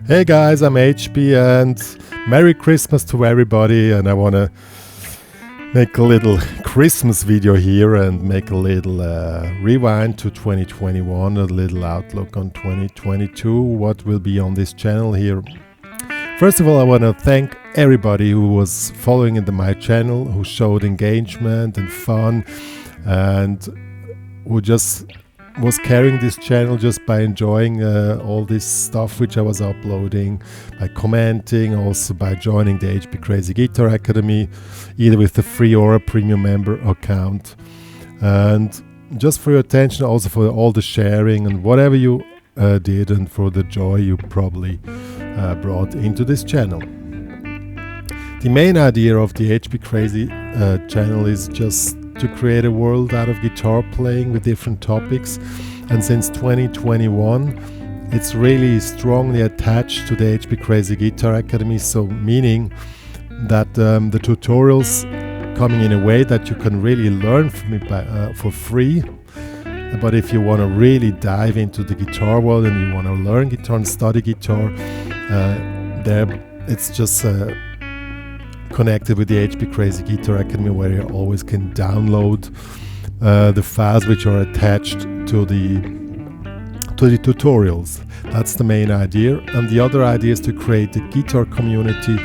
Hey guys, I'm HP and Merry Christmas to everybody, and I want to make a little Christmas video here and make a little rewind to 2021, a little outlook on 2022, what will be on this channel here. First of all, I want to thank everybody who was following my channel, who showed engagement and fun, and who just was carrying this channel just by enjoying all this stuff which I was uploading, by commenting, also by joining the HPCrazy Guitar Academy, either with the free or a premium member account. And just for your attention, also for all the sharing and whatever you did, and for the joy you probably brought into this channel. The main idea of the HPCrazy channel is just to create a world out of guitar playing with different topics, and since 2021 it's really strongly attached to the HPCrazy Guitar Academy, so meaning that the tutorials coming in a way that you can really learn from it for free. But if you want to really dive into the guitar world and you want to learn guitar and study guitar, there it's just connected with the HPCrazy Guitar Academy, where you always can download the files which are attached to the tutorials. That's the main idea. And the other idea is to create a guitar community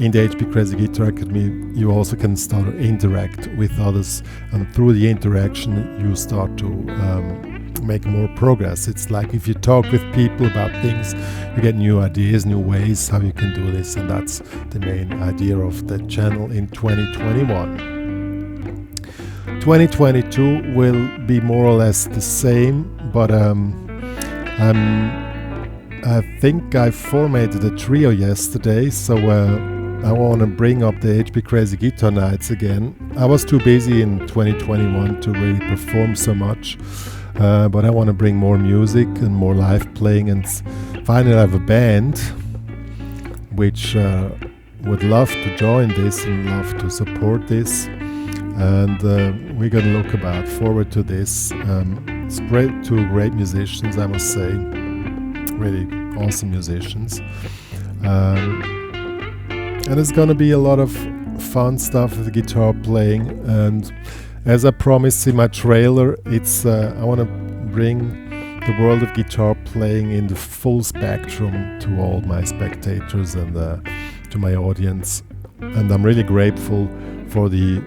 in the HPCrazy Guitar Academy. You also can start to interact with others, and through the interaction you start to make more progress. It's like if you talk with people about things, you get new ideas, new ways how you can do this, and that's the main idea of the channel in 2021. 2022 will be more or less the same, but I think I formatted a trio yesterday, so I want to bring up the HPCrazy Guitar Nights again. I was too busy in 2021 to really perform so much, but I want to bring more music and more live playing, and finally I have a band which would love to join this and love to support this, and we're going to look forward to this. Two great musicians, I must say, really awesome musicians, and it's going to be a lot of fun stuff with guitar playing. And as I promised in my trailer, it's I want to bring the world of guitar playing in the full spectrum to all my spectators and to my audience. And I'm really grateful for the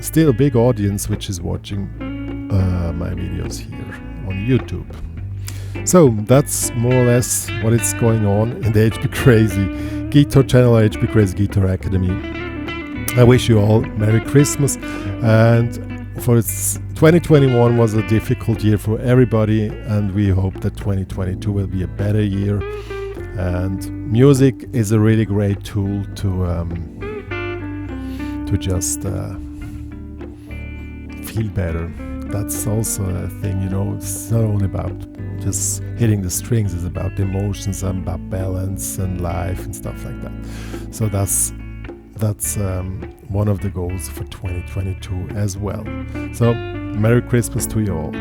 still big audience which is watching my videos here on YouTube. So that's more or less what is going on in the HPCrazy Guitar channel, HPCrazy Guitar Academy. I wish you all Merry Christmas, and for 2021 was a difficult year for everybody, and we hope that 2022 will be a better year. And music is a really great tool to just feel better. That's also a thing, you know. It's not only about just hitting the strings, it's about emotions and about balance and life and stuff like that. So that's one of the goals for 2022 as well. So Merry Christmas to you all.